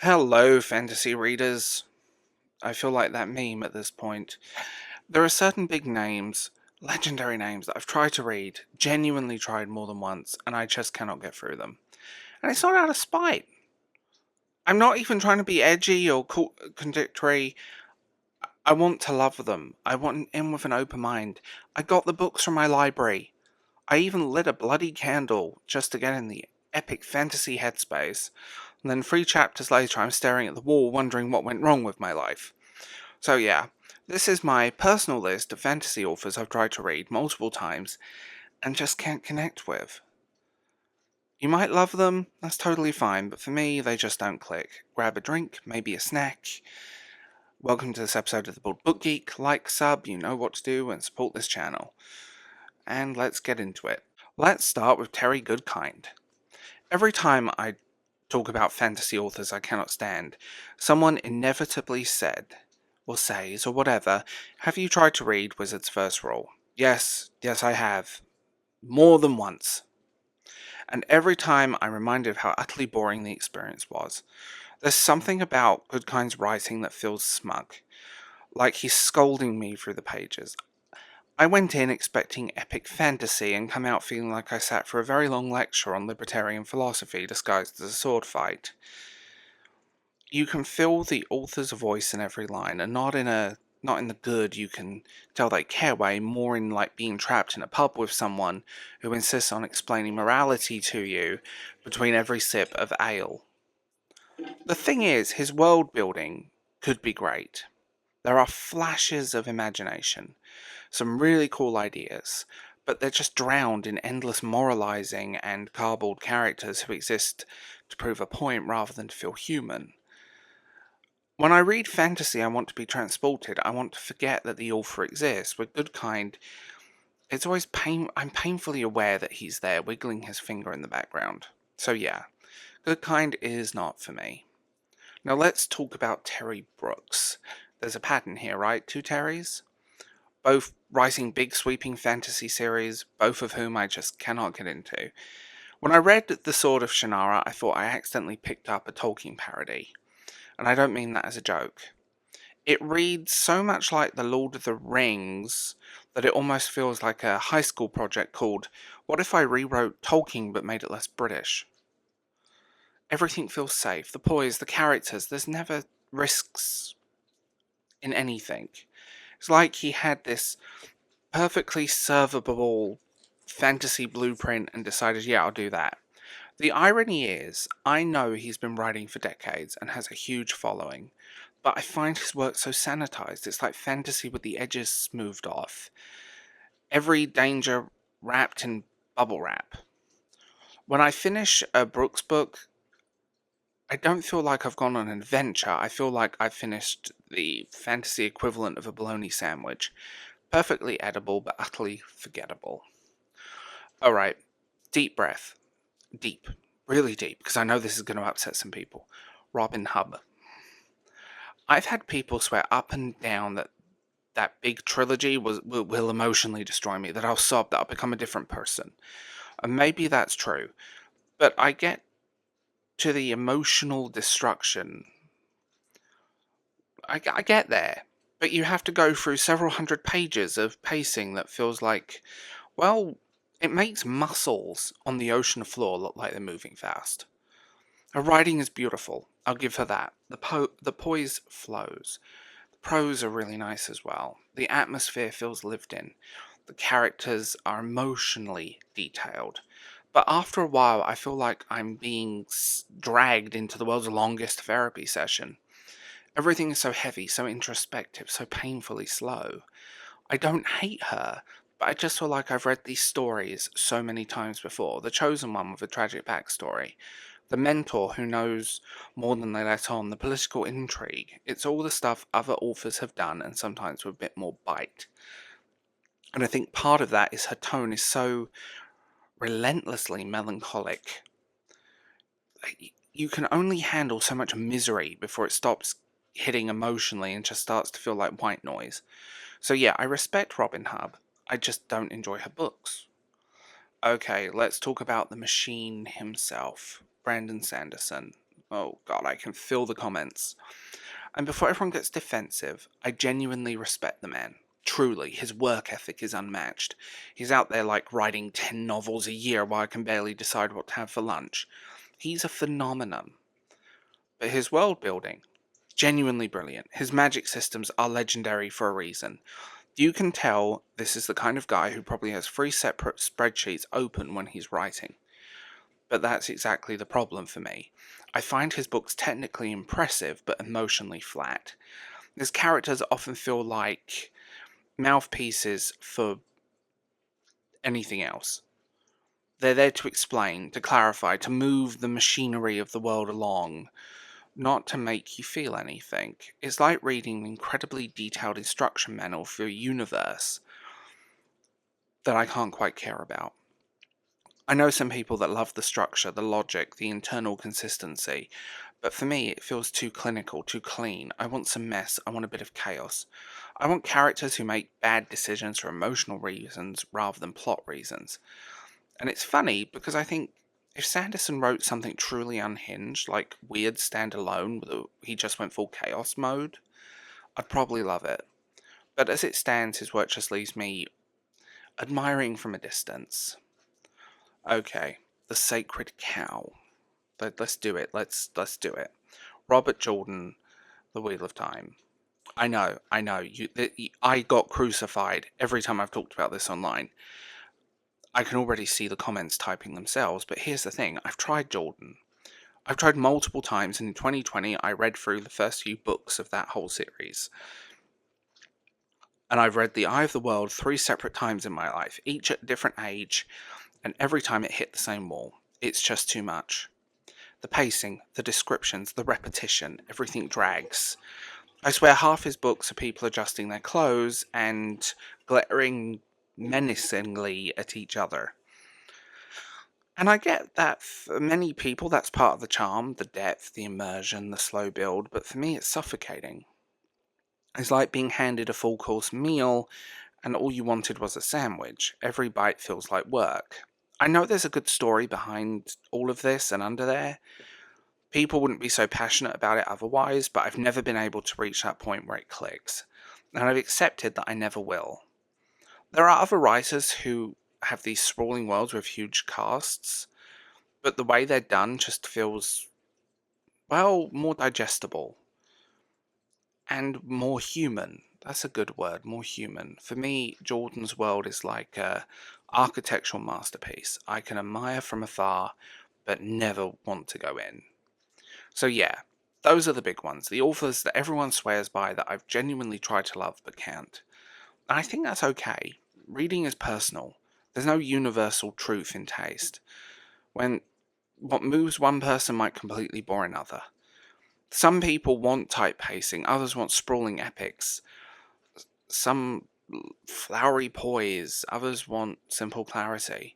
Hello, fantasy readers. I feel like that meme at this point. There are certain big names, legendary names, that I've tried to read, genuinely tried more than once, and I just cannot get through them. And it's not out of spite. I'm not even trying to be edgy or contradictory. I want to love them. I want in with an open mind. I got the books from my library. I even lit a bloody candle just to get in the epic fantasy headspace. And then 3 chapters later, I'm staring at the wall, wondering what went wrong with my life. So yeah, this is my personal list of fantasy authors I've tried to read multiple times and just can't connect with. You might love them, that's totally fine, but for me, they just don't click. Grab a drink, maybe a snack. Welcome to this episode of the Book Geek. Like, sub, you know what to do, and support this channel. And let's get into it. Let's start with Terry Goodkind. Every time I talk about fantasy authors I cannot stand, someone inevitably said, or says, or whatever, have you tried to read Wizard's First Rule? Yes, I have. More than once. And every time I'm reminded of how utterly boring the experience was. There's something about Goodkind's writing that feels smug, like he's scolding me through the pages. I went in expecting epic fantasy and come out feeling like I sat for a very long lecture on libertarian philosophy disguised as a sword fight. You can feel the author's voice in every line, and not in the good you can tell they care way, more in like being trapped in a pub with someone who insists on explaining morality to you between every sip of ale. The thing is, his world building could be great. There are flashes of imagination, some really cool ideas, but they're just drowned in endless moralizing and cardboard characters who exist to prove a point rather than to feel human. When I read fantasy, I want to be transported. I want to forget that the author exists. With Goodkind, it's always I'm painfully aware that he's there, wiggling his finger in the background. So yeah, Goodkind is not for me. Now let's talk about Terry Brooks. There's a pattern here, right? 2 Terrys? Both writing big sweeping fantasy series, both of whom I just cannot get into. When I read The Sword of Shannara, I thought I accidentally picked up a Tolkien parody. And I don't mean that as a joke. It reads so much like The Lord of the Rings that it almost feels like a high school project called What If I Rewrote Tolkien but made it less British? Everything feels safe. The poise, the characters, there's never risks in anything. It's like he had this perfectly servable fantasy blueprint and decided, yeah, I'll do that. The irony is, I know he's been writing for decades and has a huge following, but I find his work so sanitized. It's like fantasy with the edges smoothed off. Every danger wrapped in bubble wrap. When I finish a Brooks book, I don't feel like I've gone on an adventure. I feel like I've finished the fantasy equivalent of a bologna sandwich. Perfectly edible, but utterly forgettable. Alright, deep breath. Deep. Really deep, because I know this is going to upset some people. Robin Hobb. I've had people swear up and down that that big trilogy will emotionally destroy me, that I'll sob, that I'll become a different person. And maybe that's true. But I get to the emotional destruction. I get there. But you have to go through several hundred pages of pacing that feels like, well, it makes mussels on the ocean floor look like they're moving fast. Her writing is beautiful. I'll give her that. The poise flows. The prose are really nice as well. The atmosphere feels lived in. The characters are emotionally detailed. But after a while, I feel like I'm being dragged into the world's longest therapy session. Everything is so heavy, so introspective, so painfully slow. I don't hate her, but I just feel like I've read these stories so many times before. The Chosen One with a tragic backstory. The mentor who knows more than they let on. The political intrigue. It's all the stuff other authors have done, and sometimes with a bit more bite. And I think part of that is her tone is so relentlessly melancholic. You can only handle so much misery before it stops hitting emotionally and just starts to feel like white noise. So yeah, I respect Robin Hobb. I just don't enjoy her books. Okay, let's talk about the machine himself, Brandon Sanderson. Oh god, I can feel the comments. And before everyone gets defensive, I genuinely respect the man. Truly, his work ethic is unmatched. He's out there like writing 10 novels a year while I can barely decide what to have for lunch. He's a phenomenon. But his world building, genuinely brilliant. His magic systems are legendary for a reason. You can tell this is the kind of guy who probably has 3 separate spreadsheets open when he's writing. But that's exactly the problem for me. I find his books technically impressive, but emotionally flat. His characters often feel like mouthpieces for anything else. They're there to explain, to clarify, to move the machinery of the world along, not to make you feel anything. It's like reading an incredibly detailed instruction manual for a universe that I can't quite care about. I know some people that love the structure, the logic, the internal consistency, but for me it feels too clinical, too clean. I want some mess, I want a bit of chaos. I want characters who make bad decisions for emotional reasons rather than plot reasons. And it's funny because I think if Sanderson wrote something truly unhinged, like weird standalone, he just went full chaos mode, I'd probably love it. But as it stands, his work just leaves me admiring from a distance. Okay, The Sacred Cow. Let's do it. Let's do it. Robert Jordan, The Wheel of Time. I know. I got crucified every time I've talked about this online. I can already see the comments typing themselves, but here's the thing. I've tried Jordan. I've tried multiple times, and in 2020 I read through the first few books of that whole series. And I've read The Eye of the World 3 separate times in my life, each at a different age, and every time it hit the same wall. It's just too much. The pacing, the descriptions, the repetition, everything drags. I swear half his books are people adjusting their clothes and glaring menacingly at each other. And I get that for many people that's part of the charm, the depth, the immersion, the slow build, but for me it's suffocating. It's like being handed a full course meal and all you wanted was a sandwich. Every bite feels like work. I know there's a good story behind all of this and under there. People wouldn't be so passionate about it otherwise, but I've never been able to reach that point where it clicks. And I've accepted that I never will. There are other writers who have these sprawling worlds with huge casts, but the way they're done just feels, well, more digestible. And more human. That's a good word, more human. For me, Jordan's world is like a architectural masterpiece. I can admire from afar, but never want to go in. So yeah, those are the big ones. The authors that everyone swears by that I've genuinely tried to love but can't. And I think that's okay. Reading is personal. There's no universal truth in taste. When what moves one person might completely bore another. Some people want tight pacing, others want sprawling epics. Some flowery poise, others want simple clarity.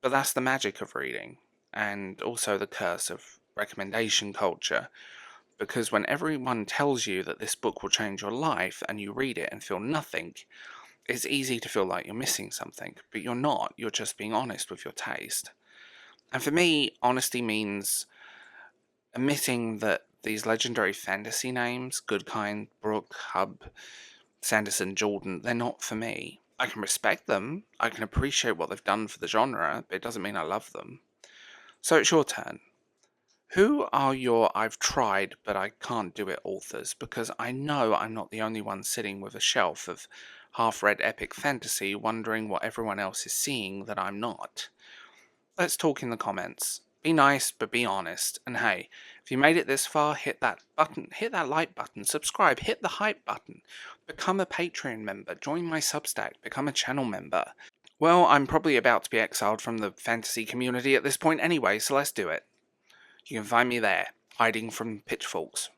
But that's the magic of reading, and also the curse of recommendation culture. Because when everyone tells you that this book will change your life and you read it and feel nothing, it's easy to feel like you're missing something. But you're not, you're just being honest with your taste. And for me, honesty means admitting that these legendary fantasy names, Goodkind, Brooke, Hobb, Sanderson, Jordan, they're not for me. I can respect them, I can appreciate what they've done for the genre, but it doesn't mean I love them. So it's your turn. Who are your I've tried but I can't do it authors? Because I know I'm not the only one sitting with a shelf of half-read epic fantasy wondering what everyone else is seeing that I'm not. Let's talk in the comments. Be nice, but be honest. And hey, if you made it this far, hit that button, hit that like button, subscribe, hit the hype button, become a Patreon member, join my Substack, become a channel member. Well, I'm probably about to be exiled from the fantasy community at this point anyway, so let's do it. You can find me there, hiding from pitchforks.